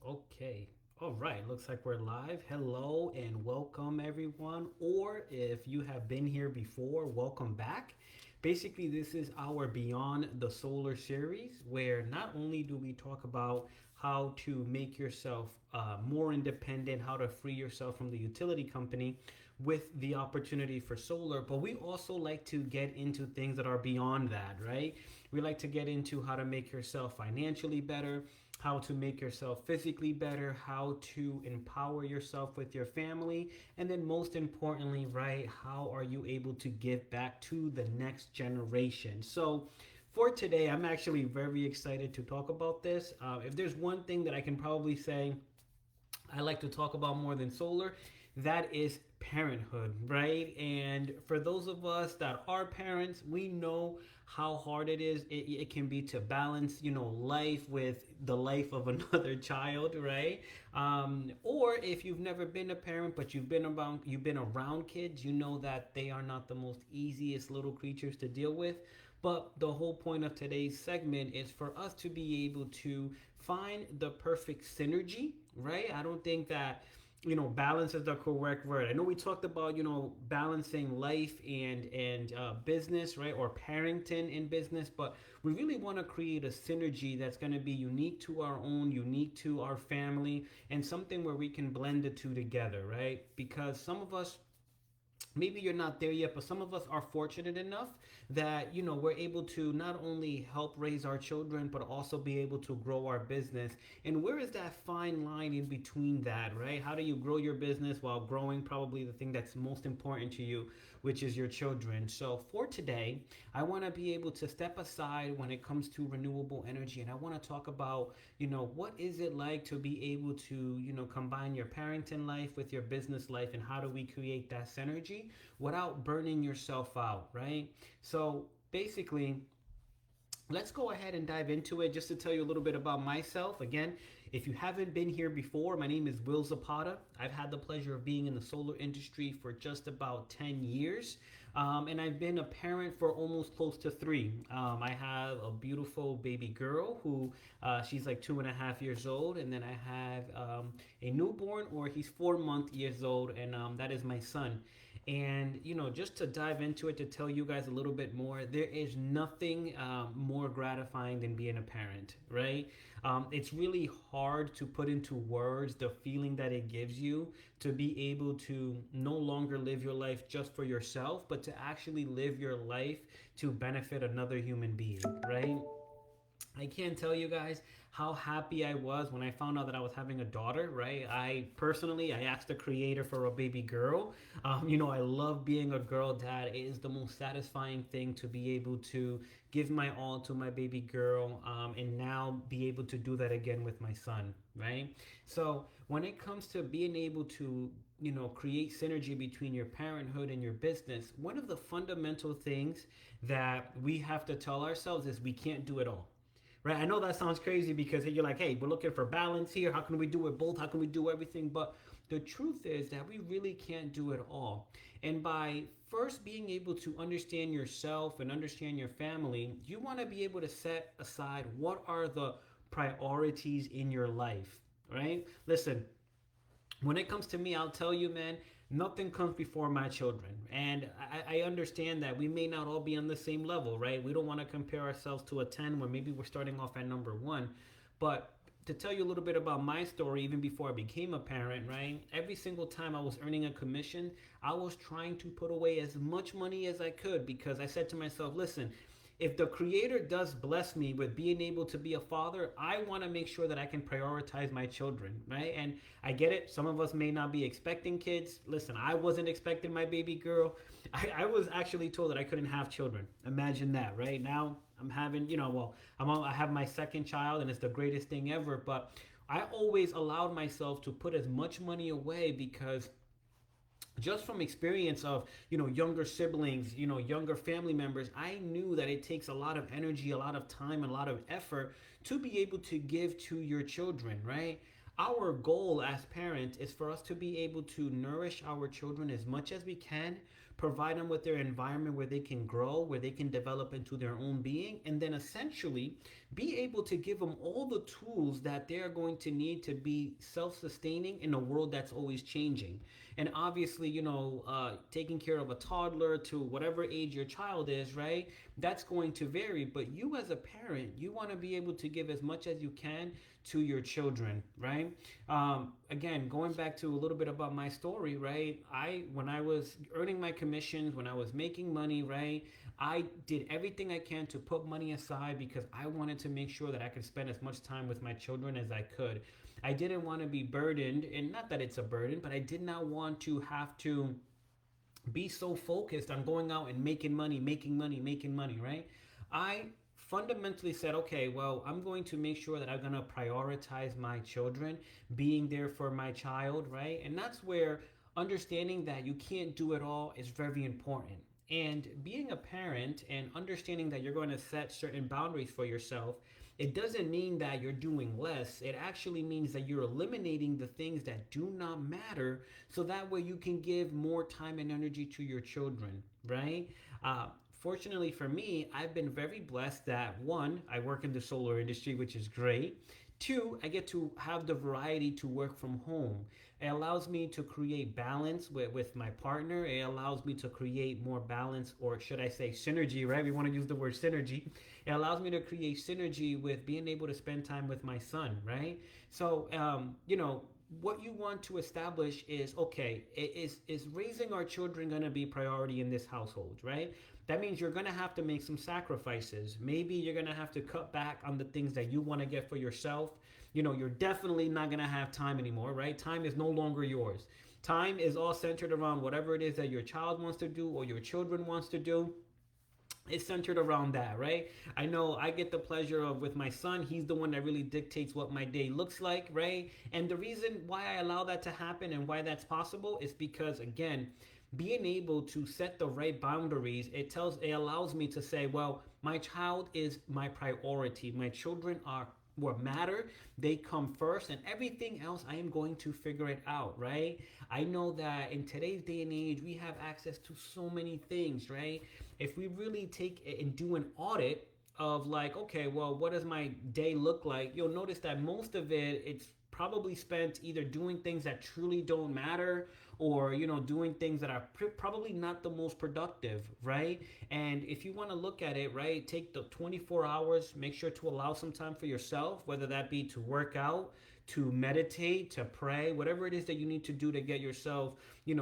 Okay. All right. Looks like we're live. Hello and welcome, everyone. Or if you have been here before, welcome back. Basically, this is our Beyond the Solar series where not only do we talk about how to make yourself more independent, how to free yourself from the utility company with the opportunity for solar, but we also like to get into things that are beyond that, right? We like to get into how to make yourself financially better, how to make yourself physically better, how to empower yourself with your family, and then most importantly, right, how are you able to give back to the next generation? So, for today, I'm actually very excited to talk about this. If there's one thing that I can probably say I like to talk about more than solar, that is parenthood, right? And for those of us that are parents, we know how hard it can be to balance, life with the life of another child, right? Or if you've never been a parent, but you've been around kids, you know that they are not the most easiest little creatures to deal with. But the whole point of today's segment is for us to be able to find the perfect synergy, right? I don't think that balance is the correct word. I know we talked about balancing life and business, right, or parenting in business, but we really want to create a synergy that's going to be unique to our own, unique to our family, and something where we can blend the two together, right? Because some of us, maybe you're not there yet, but some of us are fortunate enough that we're able to not only help raise our children but also be able to grow our business. And where is that fine line in between that, right? How do you grow your business while growing probably the thing that's most important to you, which is your children? So for today, I want to be able to step aside when it comes to renewable energy, and I want to talk about what is it like to be able to combine your parenting life with your business life, and how do we create that synergy without burning yourself out, right? So basically, let's go ahead and dive into it. Just to tell you a little bit about myself again, if you haven't been here before, my name is Will Zapata. I've had the pleasure of being in the solar industry for just about 10 years. And I've been a parent for almost close to three. I have a beautiful baby girl who she's like 2.5 years old, and then I have a newborn, or he's 4 years old, and that is my son. And just to dive into it, to tell you guys a little bit more, there is nothing more gratifying than being a parent, right? It's really hard to put into words the feeling that it gives you to be able to no longer live your life just for yourself, but to actually live your life to benefit another human being, right? I can't tell you guys how happy I was when I found out that I was having a daughter, right? I asked the creator for a baby girl. I love being a girl dad. It is the most satisfying thing to be able to give my all to my baby girl, and now be able to do that again with my son, right? So when it comes to being able to create synergy between your parenthood and your business, one of the fundamental things that we have to tell ourselves is we can't do it all, right? I know that sounds crazy because you're like, hey, we're looking for balance here. How can we do it both? How can we do everything? But the truth is that we really can't do it all. And by first being able to understand yourself and understand your family, you want to be able to set aside what are the priorities in your life, right? Listen, when it comes to me, I'll tell you, man, nothing comes before my children. And I understand that we may not all be on the same level, right? We don't want to compare ourselves to a 10 where maybe we're starting off at number one. But to tell you a little bit about my story, even before I became a parent, right? Every single time I was earning a commission, I was trying to put away as much money as I could, because I said to myself, listen, if the creator does bless me with being able to be a father, I want to make sure that I can prioritize my children, right? And I get it, some of us may not be expecting kids. Listen, I wasn't expecting my baby girl. I was actually told that I couldn't have children. Imagine that, right? Now I'm having, I have my second child, and it's the greatest thing ever. But I always allowed myself to put as much money away, because just from experience of younger siblings, younger family members, I knew that it takes a lot of energy, a lot of time, and a lot of effort to be able to give to your children, right? Our goal as parents is for us to be able to nourish our children as much as we can, provide them with their environment where they can grow, where they can develop into their own being, and then essentially be able to give them all the tools that they're going to need to be self-sustaining in a world that's always changing. And obviously, taking care of a toddler to whatever age your child is, right? That's going to vary. But you as a parent, you want to be able to give as much as you can to your children, right? Again, going back to a little bit about my story, right? When I was earning my commissions, when I was making money, right? I did everything I can to put money aside because I wanted to make sure that I could spend as much time with my children as I could. I didn't want to be burdened, and not that it's a burden, but I did not want to have to be so focused on going out and making money, making money, making money, right? I fundamentally said, okay, well, I'm going to make sure that I'm going to prioritize my children, being there for my child, right? And that's where understanding that you can't do it all is very important. And being a parent and understanding that you're going to set certain boundaries for yourself, it doesn't mean that you're doing less. It actually means that you're eliminating the things that do not matter so that way you can give more time and energy to your children, right? Fortunately for me, I've been very blessed that one, I work in the solar industry, which is great. Two, I get to have the variety to work from home. It allows me to create balance with my partner. It allows me to create more balance, or should I say synergy, right? We want to use the word synergy. It allows me to create synergy with being able to spend time with my son, right? So, what you want to establish is, okay, is raising our children going to be priority in this household, right? That means you're going to have to make some sacrifices. Maybe you're going to have to cut back on the things that you want to get for yourself. You're definitely not going to have time anymore, right? Time is no longer yours. Time is all centered around whatever it is that your child wants to do or your children wants to do. It's centered around that, right? I know I get the pleasure of with my son, he's the one that really dictates what my day looks like, right? And the reason why I allow that to happen and why that's possible is because, again, being able to set the right boundaries, it allows me to say, well, my child is my priority. My children are what matter. They come first, and everything else I am going to figure it out, right? I know that in today's day and age, we have access to so many things, right? If we really take and do an audit of like, okay, well, what does my day look like? You'll notice that most of it's probably spent either doing things that truly don't matter or doing things that are probably not the most productive, right? And if you want to look at it, right, take the 24 hours, make sure to allow some time for yourself, whether that be to work out, to meditate, to pray, whatever it is that you need to do to get yourself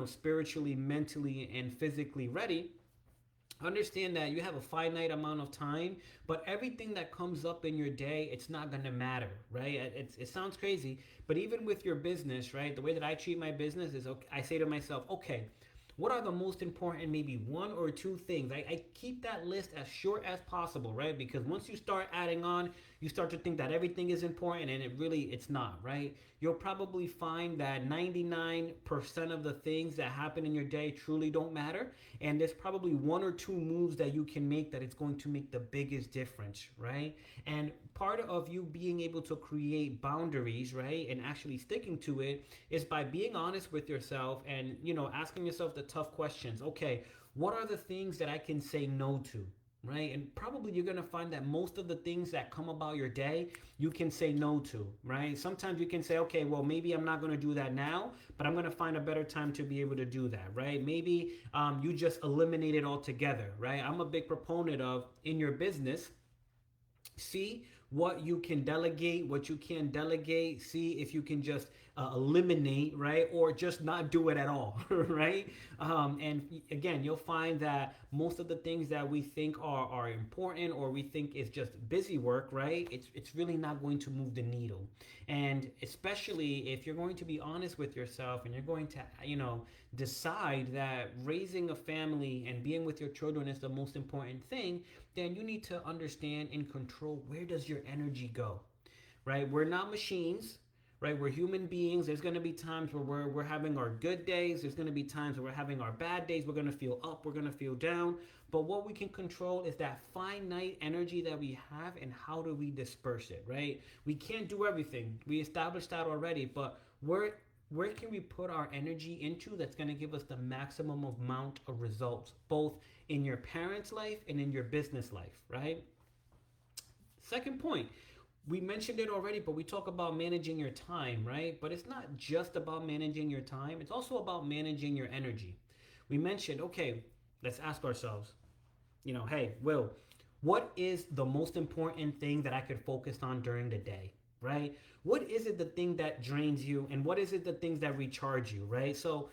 spiritually, mentally, and physically ready. Understand that you have a finite amount of time, but everything that comes up in your day, it's not going to matter, right? It sounds crazy, but even with your business, right, the way that I treat my business is, okay, I say to myself, okay, what are the most important, maybe one or two things? I keep that list as short as possible, right? Because once you start adding on, you start to think that everything is important, and it's not, right? You'll probably find that 99% of the things that happen in your day truly don't matter, and there's probably one or two moves that you can make that it's going to make the biggest difference, right? And part of you being able to create boundaries, right, and actually sticking to it is by being honest with yourself and asking yourself the tough questions. Okay, what are the things that I can say no to? Right? And probably you're going to find that most of the things that come about your day, you can say no to, right? Sometimes you can say, okay, well, maybe I'm not going to do that now, but I'm going to find a better time to be able to do that, right? Maybe you just eliminate it altogether, right? I'm a big proponent of in your business, see what you can delegate, what you can delegate, see if you can just eliminate, right? Or just not do it at all, right? And again, you'll find that most of the things that we think are important or we think is just busy work, right? It's really not going to move the needle. And especially if you're going to be honest with yourself and you're going to, decide that raising a family and being with your children is the most important thing, then you need to understand and control where does your energy go, right? We're not machines, right? We're human beings. There's going to be times where we're having our good days. There's going to be times where we're having our bad days. We're going to feel up. We're going to feel down. But what we can control is that finite energy that we have and how do we disperse it, right? We can't do everything. We established that already, but where can we put our energy into that's going to give us the maximum amount of results, both in your parents' life and in your business life, right? Second point, we mentioned it already, but we talk about managing your time, right? But it's not just about managing your time, it's also about managing your energy. We mentioned, okay, let's ask ourselves, hey, Will, what is the most important thing that I could focus on during the day, right? What is it the thing that drains you, and what is it the things that recharge you, right? So,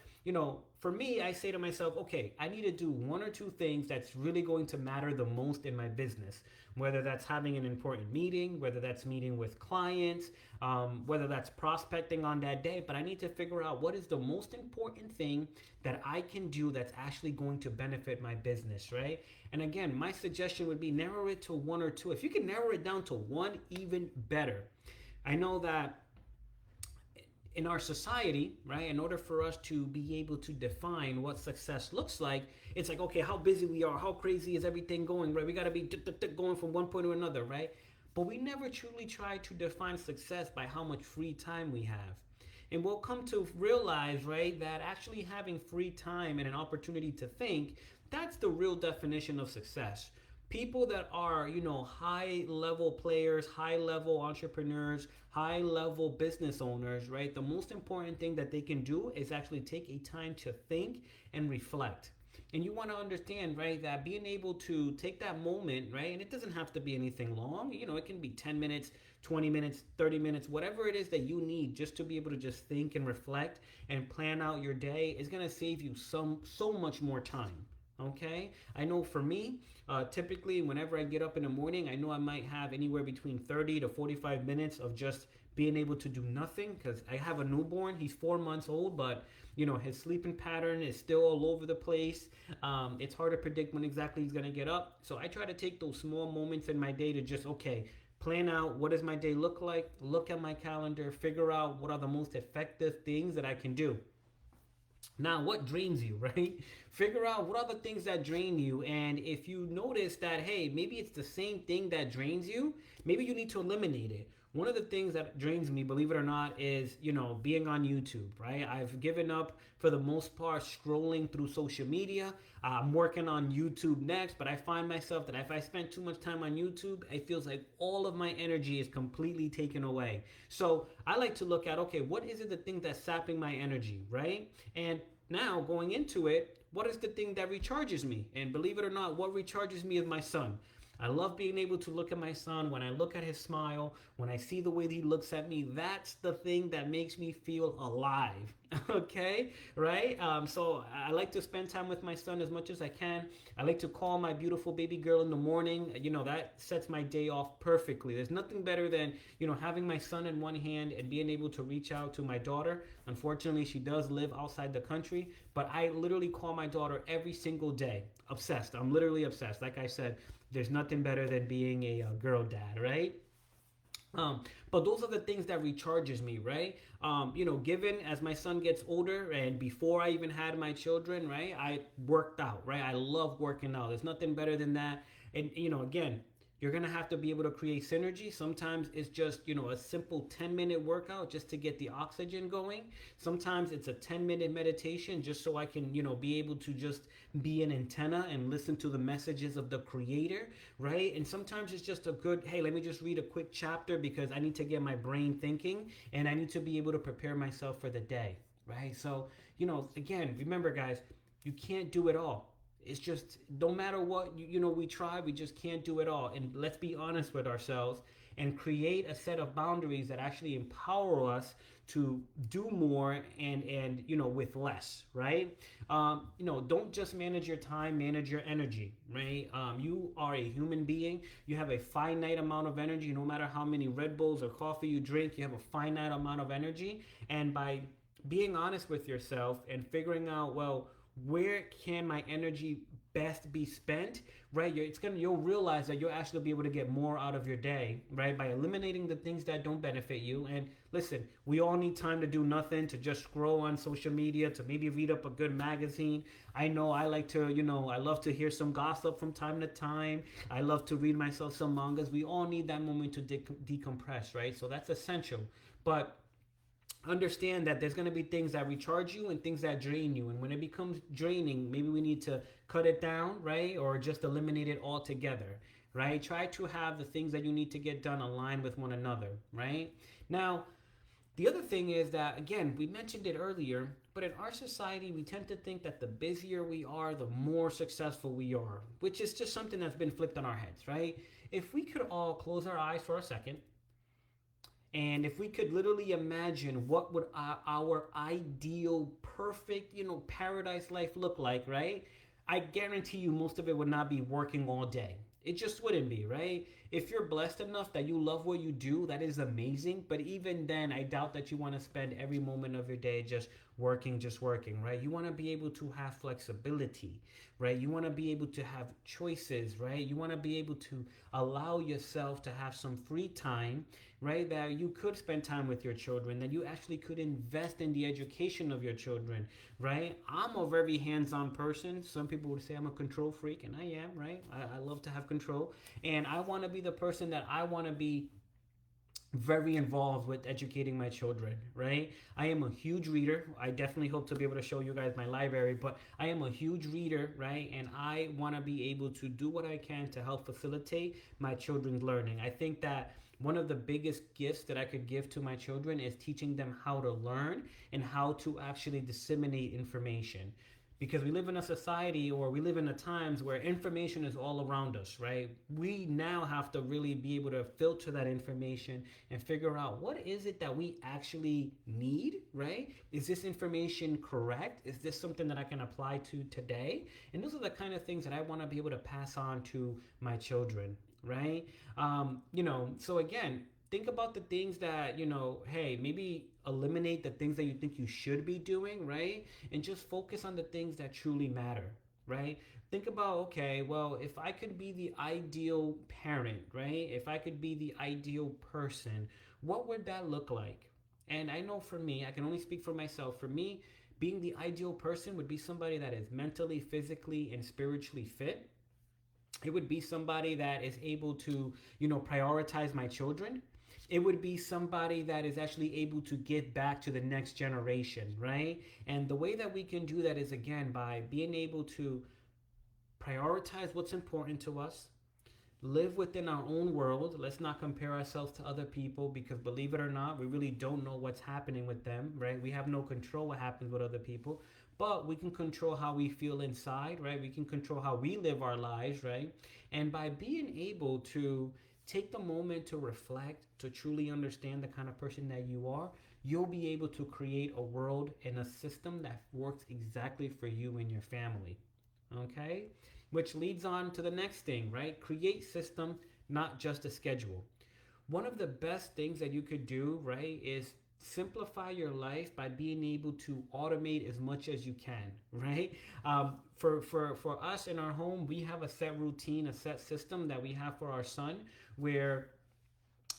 for me, I say to myself, okay, I need to do one or two things that's really going to matter the most in my business, whether that's having an important meeting, whether that's meeting with clients, whether that's prospecting on that day. But I need to figure out what is the most important thing that I can do that's actually going to benefit my business, right? And again, my suggestion would be narrow it to one or two. If you can narrow it down to one, even better. I know that in our society, right, in order for us to be able to define what success looks like, it's like, okay, how busy we are, how crazy is everything going, right? We got to be going from one point to another, right? But we never truly try to define success by how much free time we have. And we'll come to realize, right, that actually having free time and an opportunity to think, that's the real definition of success. People that are, high level players, high level entrepreneurs, high level business owners, right? The most important thing that they can do is actually take a time to think and reflect. And you want to understand, right, that being able to take that moment, right, and it doesn't have to be anything long, it can be 10 minutes, 20 minutes, 30 minutes, whatever it is that you need just to be able to just think and reflect and plan out your day is going to save you so much more time. Okay, I know for me, typically whenever I get up in the morning, I know I might have anywhere between 30 to 45 minutes of just being able to do nothing because I have a newborn. He's 4 months old, but his sleeping pattern is still all over the place. It's hard to predict when exactly he's gonna get up. So I try to take those small moments in my day to just, okay, plan out what does my day look like, look at my calendar, figure out what are the most effective things that I can do. Now, what drains you, right? Figure out what are the things that drain you. And if you notice that, hey, maybe it's the same thing that drains you, maybe you need to eliminate it. One of the things that drains me, believe it or not, is, being on YouTube, right? I've given up for the most part scrolling through social media. I'm working on YouTube next, but I find myself that if I spend too much time on YouTube, it feels like all of my energy is completely taken away. So I like to look at, okay, what is it the thing that's sapping my energy, right? And now going into it, what is the thing that recharges me? And believe it or not, what recharges me is my son. I love being able to look at my son. When I look at his smile, when I see the way that he looks at me, that's the thing that makes me feel alive. Okay, right? So I like to spend time with my son as much as I can. I like to call my beautiful baby girl in the morning. That sets my day off perfectly. There's nothing better than, having my son in one hand and being able to reach out to my daughter. Unfortunately, she does live outside the country, but I literally call my daughter every single day. Obsessed. I'm literally obsessed. Like I said, there's nothing better than being a girl dad, right? But those are the things that recharges me, right? Given as my son gets older and before I even had my children, right? I worked out, right? I love working out. There's nothing better than that. And, again, you're going to have to be able to create synergy. Sometimes it's just, a simple 10-minute workout just to get the oxygen going. Sometimes it's a 10-minute meditation just so I can, be able to just be an antenna and listen to the messages of the creator, right? And sometimes it's just a good, hey, let me just read a quick chapter because I need to get my brain thinking and I need to be able to prepare myself for the day, right? So, again, remember guys, you can't do it all. It's just no matter what we try, we just can't do it all. And let's be honest with ourselves and create a set of boundaries that actually empower us to do more and with less, right? Don't just manage your time, manage your energy, right? You are a human being. You have a finite amount of energy. No matter how many Red Bulls or coffee you drink, you have a finite amount of energy. And by being honest with yourself and figuring out, well, where can my energy best be spent, right? You'll realize that you'll actually be able to get more out of your day, right? By eliminating the things that don't benefit you. And listen, we all need time to do nothing, to just scroll on social media, to maybe read up a good magazine. I know I like to, I love to hear some gossip from time to time. I love to read myself some mangas. We all need that moment to decompress, right? So that's essential. But understand that there's going to be things that recharge you and things that drain you. And when it becomes draining, maybe we need to cut it down, right? Or just eliminate it altogether, right? Try to have the things that you need to get done align with one another, right? Now, the other thing is that, again, we mentioned it earlier, but in our society, we tend to think that the busier we are, the more successful we are, which is just something that's been flipped on our heads, right? If we could all close our eyes for a second, and if we could literally imagine what would our ideal, perfect, paradise life look like, right? I guarantee you most of it would not be working all day. It just wouldn't be, right? If you're blessed enough that you love what you do, that is amazing. But even then, I doubt that you want to spend every moment of your day just working, right? You want to be able to have flexibility, right? You want to be able to have choices, right? You want to be able to allow yourself to have some free time, right? That you could spend time with your children, that you actually could invest in the education of your children, right? I'm a very hands-on person. Some people would say I'm a control freak, and I am, right? I love to have control, and I want to be the person that I want to be very involved with educating my children, right? I am a huge reader. I definitely hope to be able to show you guys my library, but I am a huge reader, right? And I want to be able to do what I can to help facilitate my children's learning. I think that one of the biggest gifts that I could give to my children is teaching them how to learn and how to actually disseminate information, because we live in a society, or we live in a times where information is all around us, right? We now have to really be able to filter that information and figure out what is it that we actually need, right? Is this information correct? Is this something that I can apply to today? And those are the kind of things that I want to be able to pass on to my children, right? So again, think about the things that, hey, maybe eliminate the things that you think you should be doing, right? And just focus on the things that truly matter, right? Think about, okay, well, if I could be the ideal parent, right? If I could be the ideal person, what would that look like? And I know for me, I can only speak for myself. For me, being the ideal person would be somebody that is mentally, physically, and spiritually fit. It would be somebody that is able to, prioritize my children. It would be somebody that is actually able to give back to the next generation, right? And the way that we can do that is, again, by being able to prioritize what's important to us, live within our own world. Let's not compare ourselves to other people, because believe it or not, we really don't know what's happening with them, right? We have no control what happens with other people, but we can control how we feel inside, right? We can control how we live our lives, right? And by being able to take the moment to reflect, to truly understand the kind of person that you are, you'll be able to create a world and a system that works exactly for you and your family. Okay? Which leads on to the next thing, right? Create system, not just a schedule. One of the best things that you could do, right, is simplify your life by being able to automate as much as you can, right? For us in our home, we have a set routine, a set system that we have for our son, where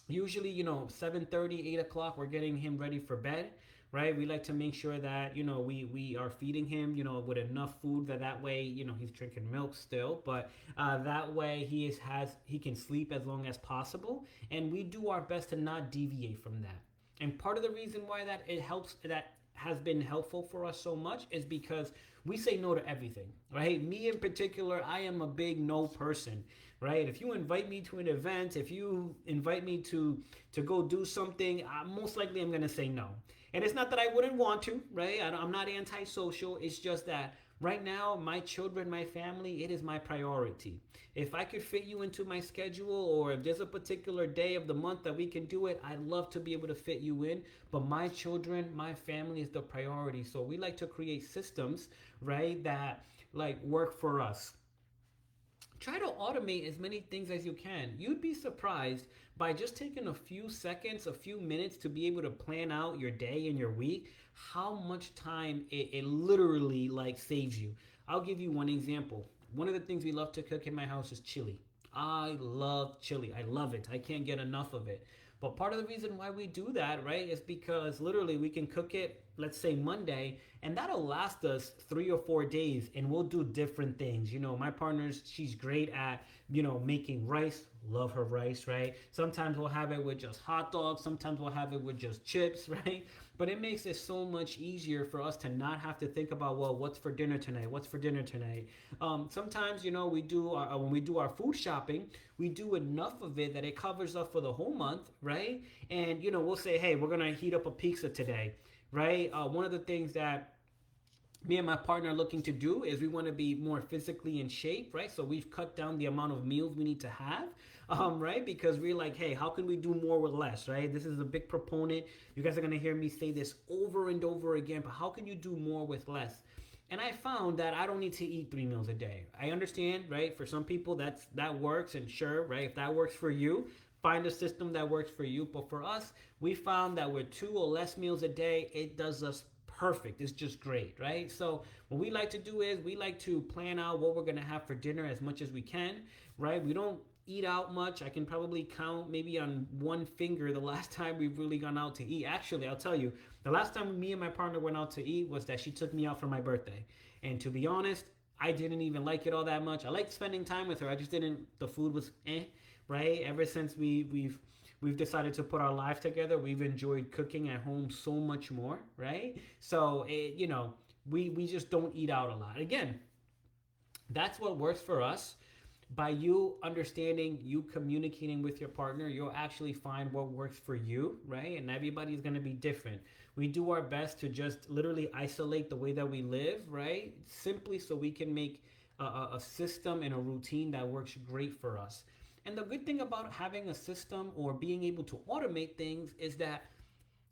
usually 7:30, 8 o'clock, we're getting him ready for bed, right? We like to make sure that we are feeding him with enough food, that way he's drinking milk still, but that way he can sleep as long as possible, and we do our best to not deviate from that. And part of the reason why that has been helpful for us so much is because we say no to everything, right? Me in particular, I am a big no person, right? If you invite me to an event, if you invite me to go do something, most likely I'm gonna say no. And it's not that I wouldn't want to, right? I'm not antisocial. It's just that right now, my children, my family, it is my priority. If I could fit you into my schedule, or if there's a particular day of the month that we can do it, I'd love to be able to fit you in. But my children, my family is the priority. So we like to create systems, right, that like work for us. Try to automate as many things as you can. You'd be surprised by just taking a few seconds, a few minutes to be able to plan out your day and your week, how much time it literally like saves you. I'll give you one example. One of the things we love to cook in my house is chili. I love chili. I love it. I can't get enough of it. But part of the reason why we do that, right, is because literally we can cook it let's say Monday, and that'll last us 3 or 4 days, and we'll do different things. My partner's, she's great at, making rice. Love her rice, right? Sometimes we'll have it with just hot dogs, sometimes we'll have it with just chips, right? But it makes it so much easier for us to not have to think about, well, what's for dinner tonight? What's for dinner tonight? Sometimes, we do when we do our food shopping, we do enough of it that it covers up for the whole month, right? And we'll say, hey, we're gonna heat up a pizza today, right? One of the things that me and my partner are looking to do is we want to be more physically in shape, right? So we've cut down the amount of meals we need to have, right? Because we're like, hey, how can we do more with less, right? This is a big proponent. You guys are going to hear me say this over and over again, but how can you do more with less? And I found that I don't need to eat 3 meals a day. I understand, right? For some people, that works, and sure, right? If that works for you, find a system that works for you. But for us, we found that with 2 or less meals a day, it does us perfect. It's just great, right? So what we like to do is we like to plan out what we're going to have for dinner as much as we can, right? We don't eat out much. I can probably count maybe on one finger the last time we've really gone out to eat. Actually, I'll tell you, the last time me and my partner went out to eat was that she took me out for my birthday. And to be honest, I didn't even like it all that much. I liked spending time with her. I just didn't, the food was right? Ever since we've decided to put our lives together, we've enjoyed cooking at home so much more, right? So we just don't eat out a lot. Again, that's what works for us. By you understanding, you communicating with your partner, you'll actually find what works for you, right? And everybody's going to be different. We do our best to just literally isolate the way that we live, right? Simply so we can make a system and a routine that works great for us. And the good thing about having a system or being able to automate things is that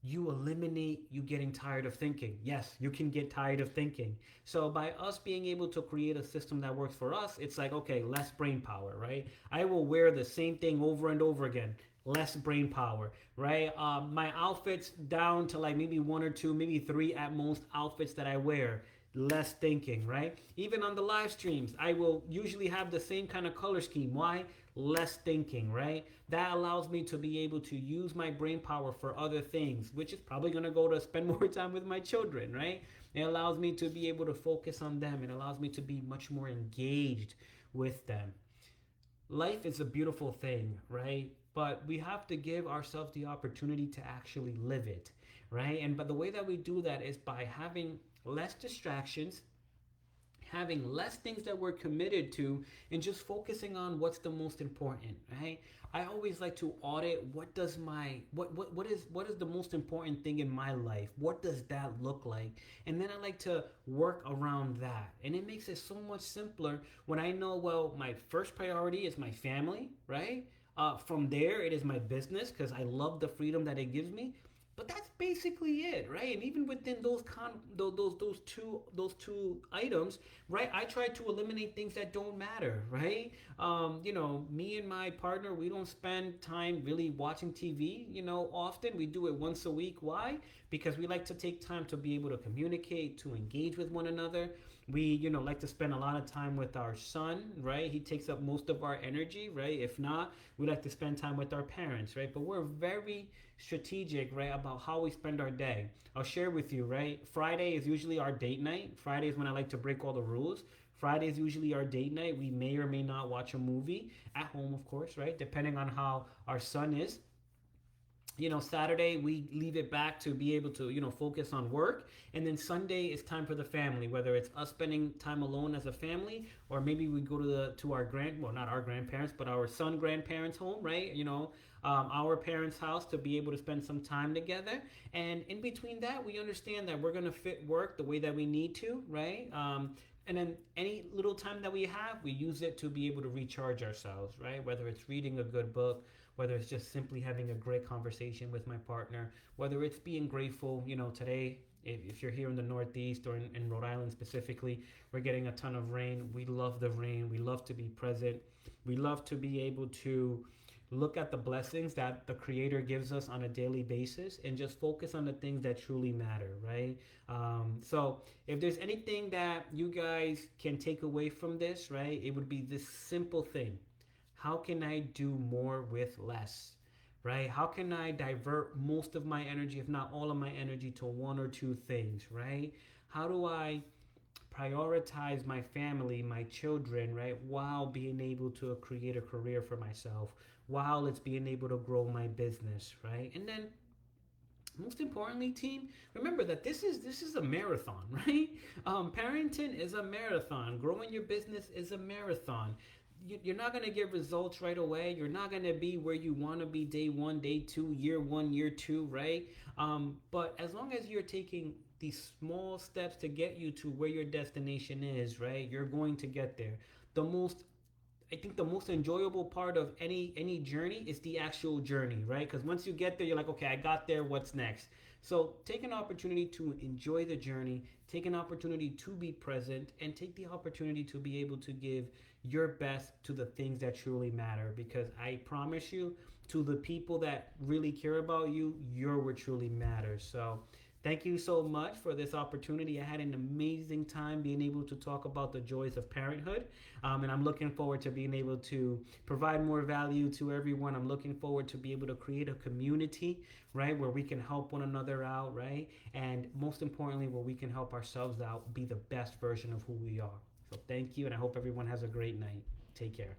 you eliminate you getting tired of thinking. Yes, you can get tired of thinking. So by us being able to create a system that works for us, it's like, okay, less brain power, right? I will wear the same thing over and over again. Less brain power, right? My outfits down to like maybe 1 or 2, maybe 3 at most outfits that I wear. Less thinking, right? Even on the live streams, I will usually have the same kind of color scheme. Why? Less thinking, right? That allows me to be able to use my brain power for other things, which is probably going to go to spend more time with my children, right? It allows me to be able to focus on them. It allows me to be much more engaged with them. Life is a beautiful thing, right? But we have to give ourselves the opportunity to actually live it, right? And but the way that we do that is by having less distractions, having less things that we're committed to, and just focusing on what's the most important, right? I always like to audit what does my what is the most important thing in my life? What does that look like? And then I like to work around that. And it makes it so much simpler when I know, well, my first priority is my family, right? From there, it is my business because I love the freedom that it gives me. But that's basically it, right? And even within those two items, right? I try to eliminate things that don't matter, right? Me and my partner, we don't spend time really watching TV, often. We do it once a week. Why? Because we like to take time to be able to communicate, to engage with one another. We, like to spend a lot of time with our son, right? He takes up most of our energy, right? If not, we like to spend time with our parents, right? But we're very strategic, right, about how we spend our day. I'll share with you, right? Friday is usually our date night. Friday is when I like to break all the rules. Friday is usually our date night. We may or may not watch a movie at home, of course, right? Depending on how our son is. Saturday we leave it back to be able to, focus on work. And then Sunday is time for the family, whether it's us spending time alone as a family, or maybe we go to our well, not our grandparents, but our son grandparents home, right? Our parents' house to be able to spend some time together. And in between that, we understand that we're going to fit work the way that we need to, right? And then any little time that we have, we use it to be able to recharge ourselves, right? Whether it's reading a good book, whether it's just simply having a great conversation with my partner, whether it's being grateful. Today, if you're here in the Northeast or in Rhode Island specifically, we're getting a ton of rain. We love the rain. We love to be present. We love to be able to look at the blessings that the Creator gives us on a daily basis and just focus on the things that truly matter, right? So if there's anything that you guys can take away from this, right, it would be this simple thing. How can I do more with less? right? How can I divert most of my energy, if not all of my energy, to one or two things, right? How do I prioritize my family, my children, right? While being able to create a career for myself, while it's being able to grow my business, right? And then most importantly, team, remember that this is a marathon, right? Parenting is a marathon. Growing your business is a marathon. You're not going to get results right away. You're not going to be where you want to be day one, day two, year one, year two, right? But as long as you're taking these small steps to get you to where your destination is, right? You're going to get there. The most I think the most enjoyable part of any journey is the actual journey, right? Because once you get there, you're like, okay, I got there. What's next? So take an opportunity to enjoy the journey. Take an opportunity to be present, and take the opportunity to be able to give your best to the things that truly matter. Because I promise you, to the people that really care about you, you're what truly matters. So thank you so much for this opportunity. I had an amazing time being able to talk about the joys of parenthood. And I'm looking forward to being able to provide more value to everyone. I'm looking forward to be able to create a community, right, where we can help one another out, right? And most importantly, where we can help ourselves out be the best version of who we are. So thank you, and I hope everyone has a great night. Take care.